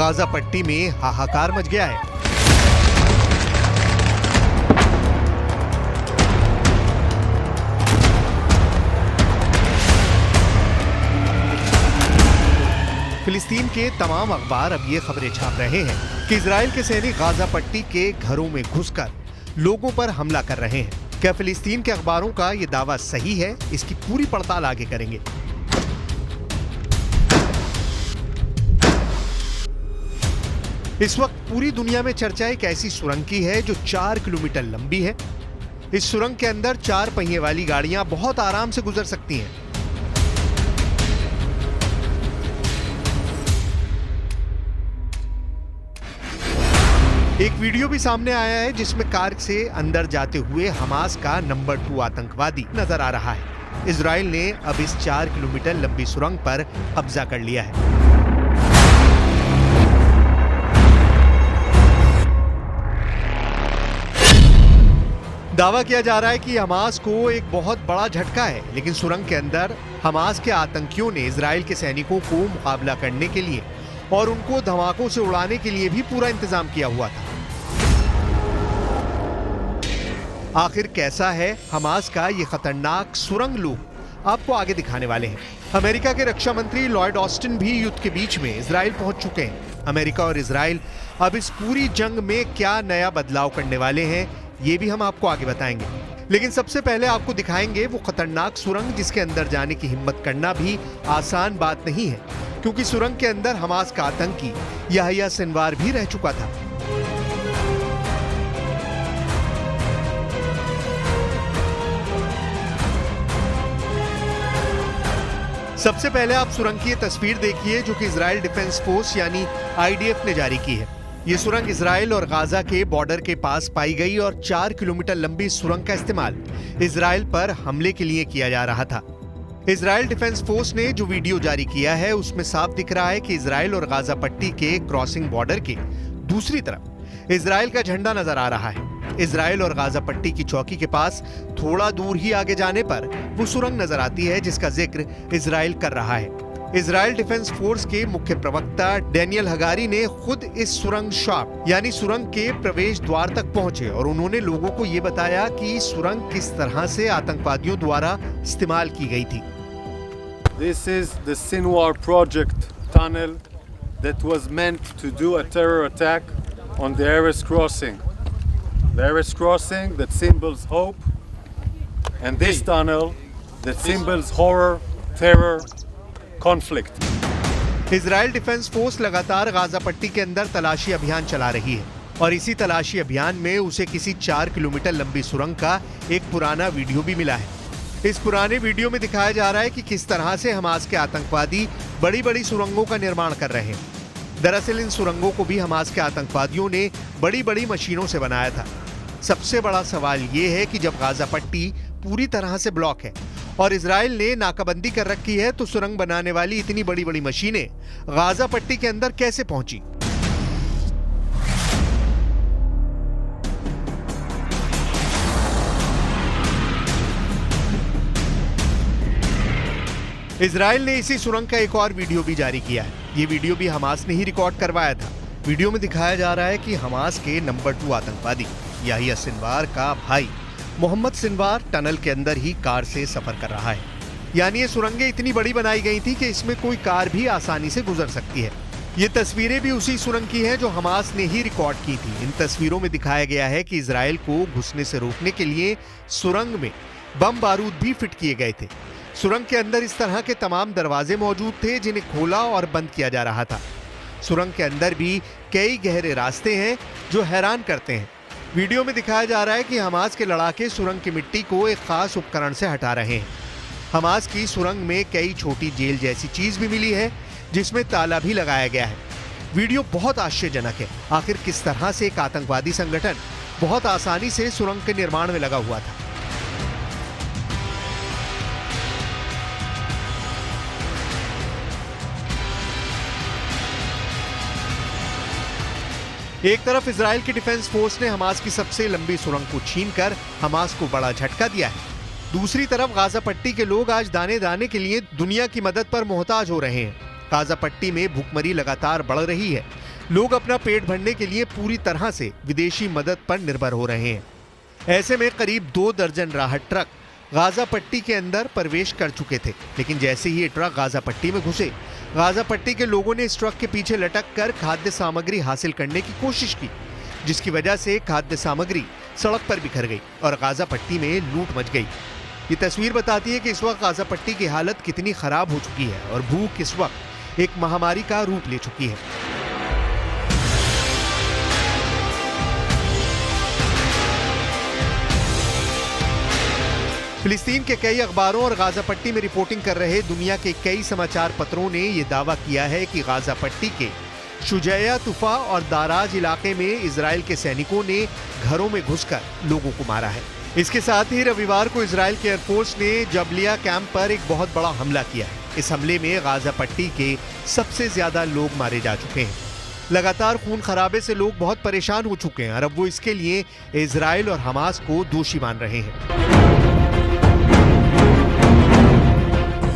Gaza पट्टी में हाहाकार मच गया है। फिलिस्तीन के तमाम अखबार अब ये खबरें छाप रहे हैं कि इजराइल के सैनिक गाजा पट्टी के घरों में घुसकर लोगों पर हमला कर रहे हैं। क्या फिलिस्तीन के अखबारों का ये दावा सही है? इसकी पूरी पड़ताल आगे करेंगे। इस वक्त पूरी दुनिया में चर्चा एक ऐसी सुरंग की है जो 4 किलोमीटर लंबी है। इस सुरंग के अंदर 4 पहिए वाली गाड़ियां बहुत आराम से गुजर सकती हैं। एक वीडियो भी सामने आया है जिसमें कार से अंदर जाते हुए हमास का नंबर 2 आतंकवादी नजर आ रहा है। इजराइल ने अब इस 4 किलोमीटर लंबी सुरंग पर कब्जा कर लिया है। दावा किया जा रहा है कि हमास को एक बहुत बड़ा झटका है, लेकिन सुरंग के अंदर हमास के आतंकियों ने इजराइल के सैनिकों को मुकाबला करने के लिए और उनको धमाकों से उड़ाने के लिए भी पूरा इंतजाम किया हुआ था। आखिर कैसा है हमास का ये खतरनाक सुरंग लूप, आपको आगे दिखाने वाले हैं। अमेरिका के रक्षा मंत्री लॉयड ऑस्टिन भी युद्ध के बीच में इजराइल पहुंच चुके हैं। अमेरिका और इजराइल अब इस पूरी जंग में क्या नया बदलाव करने वाले हैं, ये भी हम आपको आगे बताएंगे। लेकिन सबसे पहले आपको दिखाएंगे वो खतरनाक सुरंग जिसके अंदर जाने की हिम्मत करना भी आसान बात नहीं है, क्योंकि सुरंग के अंदर हमास का आतंकी याहिया सिनवार भी रह चुका था। सबसे पहले आप सुरंग की तस्वीर देखिए जो कि इजराइल डिफेंस फोर्स यानी आईडीएफ ने जारी की है। ये सुरंग इजराइल और गाजा के बॉर्डर के पास पाई गई और 4 किलोमीटर लंबी सुरंग का इस्तेमाल इजराइल पर हमले के लिए किया जा रहा था। इजराइल डिफेंस फोर्स ने जो वीडियो जारी किया है उसमें साफ दिख रहा है कि इजराइल और गाजा पट्टी के क्रॉसिंग बॉर्डर के दूसरी तरफ इजराइल का झंडा नजर आ रहा है। इजराइल और गाजा पट्टी की चौकी के पास थोड़ा दूर ही आगे जाने पर वो सुरंग नजर आती है जिसका जिक्र इजराइल कर रहा है। इजराइल डिफेंस फोर्स के मुख्य प्रवक्ता डैनियल हगारी ने खुद इस सुरंग शाफ्ट यानी सुरंग के प्रवेश द्वार तक पहुंचे और उन्होंने लोगों को ये बताया कि सुरंग किस तरह से आतंकवादियों द्वारा इस्तेमाल की गई थी। This is the Sinwar project tunnel that was meant to do a terror attack on the Erez crossing. The Erez crossing that symbols hope, and this tunnel that symbols horror, terror, conflict. Israel defence force लगातार Gaza पट्टी के अंदर तलाशी अभियान चला रही है और इसी तलाशी अभियान में उसे किसी 4 किलोमीटर लंबी सुरंग का एक पुराना वीडियो भी मिला है। इस पुराने वीडियो में दिखाया जा रहा है कि किस तरह से हमास के आतंकवादी बड़ी बड़ी सुरंगों का निर्माण कर रहे हैं। दरअसल इन सुरंगों को भी हमास के आतंकवादियों ने बड़ी बड़ी मशीनों से बनाया था। सबसे बड़ा सवाल ये है कि जब गाजा पट्टी पूरी तरह से ब्लॉक है और इजराइल ने नाकाबंदी कर रखी है, तो सुरंग बनाने वाली इतनी बड़ी बड़ी मशीनें गाजा पट्टी के अंदर कैसे पहुंची? इजराइल ने इसी सुरंग का एक और वीडियो भी जारी किया है। ये वीडियो भी हमास ने ही रिकॉर्ड करवाया था। वीडियो में दिखाया जा रहा है कि हमास के नंबर 2 आतंकवादी याहिया सिनवार का भाई मोहम्मद सिनवार टनल के अंदर ही कार से सफर कर रहा है। यानी ये सुरंगें इतनी बड़ी बनाई गई थी कि इसमें कोई कार भी आसानी से गुजर सकती है। ये तस्वीरें भी उसी सुरंग की हैं जो हमास ने ही रिकॉर्ड की थी। इन तस्वीरों में दिखाया गया है कि इजराइल को घुसने से रोकने के लिए सुरंग में बम बारूद भी फिट किए गए थे। सुरंग के अंदर इस तरह के तमाम दरवाजे मौजूद थे जिन्हें खोला और बंद किया जा रहा था। सुरंग के अंदर भी कई गहरे रास्ते हैं जो हैरान करते हैं। वीडियो में दिखाया जा रहा है कि हमास के लड़ाके सुरंग की मिट्टी को एक खास उपकरण से हटा रहे हैं। हमास की सुरंग में कई छोटी जेल जैसी चीज भी मिली है जिसमें ताला भी लगाया गया है। वीडियो बहुत आश्चर्यजनक है। आखिर किस तरह से एक आतंकवादी संगठन बहुत आसानी से सुरंग के निर्माण में लगा हुआ था। एक तरफ इजराइल की डिफेंस फोर्स ने हमास की सबसे लंबी सुरंग को छीनकर हमास को बड़ा झटका दिया है। दूसरी तरफ गाजा पट्टी के लोग आज दाने दाने के लिए दुनिया की मदद पर मोहताज हो रहे हैं। गाजा पट्टी में भूखमरी लगातार बढ़ रही है। लोग अपना पेट भरने के लिए पूरी तरह से विदेशी मदद पर निर्भर हो रहे हैं। ऐसे में करीब 2 दर्जन राहत ट्रक गाजा पट्टी के अंदर प्रवेश कर चुके थे, लेकिन जैसे ही ये ट्रक गाजा पट्टी में घुसे, गाजा पट्टी के लोगों ने इस ट्रक के पीछे लटक कर खाद्य सामग्री हासिल करने की कोशिश की, जिसकी वजह से खाद्य सामग्री सड़क पर बिखर गई और गाजा पट्टी में लूट मच गई। ये तस्वीर बताती है कि इस वक्त गाजा पट्टी की हालत कितनी खराब हो चुकी है और भूख इस वक्त एक महामारी का रूप ले चुकी है। फिलिस्तीन के कई अखबारों और गाजा पट्टी में रिपोर्टिंग कर रहे दुनिया के कई समाचार पत्रों ने यह दावा किया है कि गाजा पट्टी के शुजैया तुफा और दाराज इलाके में इजराइल के सैनिकों ने घरों में घुसकर लोगों को मारा है। इसके साथ ही रविवार को इजराइल के एयरफोर्स ने जबलिया कैंप पर एक बहुत बड़ा हमला किया है। इस हमले में गाजा पट्टी के सबसे ज्यादा लोग मारे जा चुके हैं। लगातार खून खराबे से लोग बहुत परेशान हो चुके हैं और अब वो इसके लिए इजराइल और हमास को दोषी मान रहे हैं।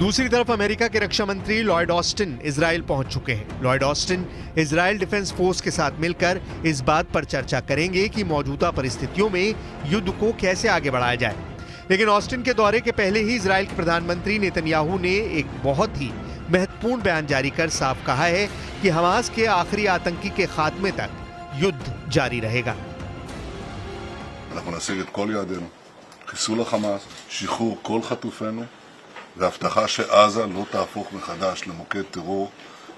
दूसरी तरफ अमेरिका के रक्षा मंत्री लॉयड ऑस्टिन इजराइल पहुंच चुके हैं। Lloyd Austin Israel defence force के साथ मिलकर इस बात पर चर्चा करेंगे कि मौजूदा परिस्थितियों में युद्ध को कैसे आगे बढ़ाया जाए। लेकिन ऑस्टिन के दौरे के पहले ही इजराइल के प्रधानमंत्री नेतन्याहू ने एक बहुत ही महत्वपूर्ण बयान जारी कर साफ कहा है कि हमास के आखिरी आतंकी के खात्मे तक युद्ध जारी रहेगा। אנחנו נשיג את כל יעדינו, חיסול החמאס, שחרור כל חטופינו, והבטחה שעזה לא תהפוך מחדש למוקד טרור,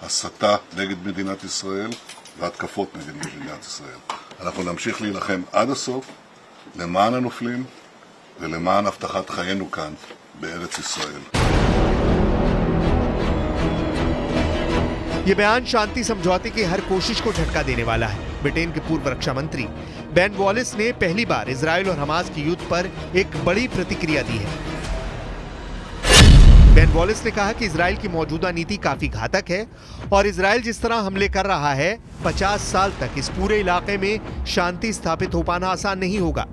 הסתה נגד מדינת ישראל והתקפות נגד מדינת ישראל. אנחנו נמשיך להילחם עד הסוף למען הנופלים ולמען הבטחת חיינו כאן בארץ ישראל. ये बयान शांति समझौते की हर कोशिश को झटका देने वाला है। ब्रिटेन के पूर्व रक्षा मंत्री बेन वॉलिस ने पहली बार इजराइल और हमास के युद्ध पर एक बड़ी प्रतिक्रिया दी है। बेन वॉलिस ने कहा कि इजराइल की मौजूदा नीति काफी घातक है और इजराइल जिस तरह हमले कर रहा है 50 साल तक इस पूरे इलाके में शांति स्थापित हो पाना आसान नहीं होगा।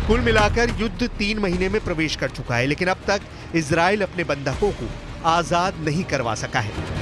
कुल मिलाकर युद्ध 3 महीने में प्रवेश कर चुका है, लेकिन अब तक इजराइल अपने बंधकों को आजाद नहीं करवा सका है।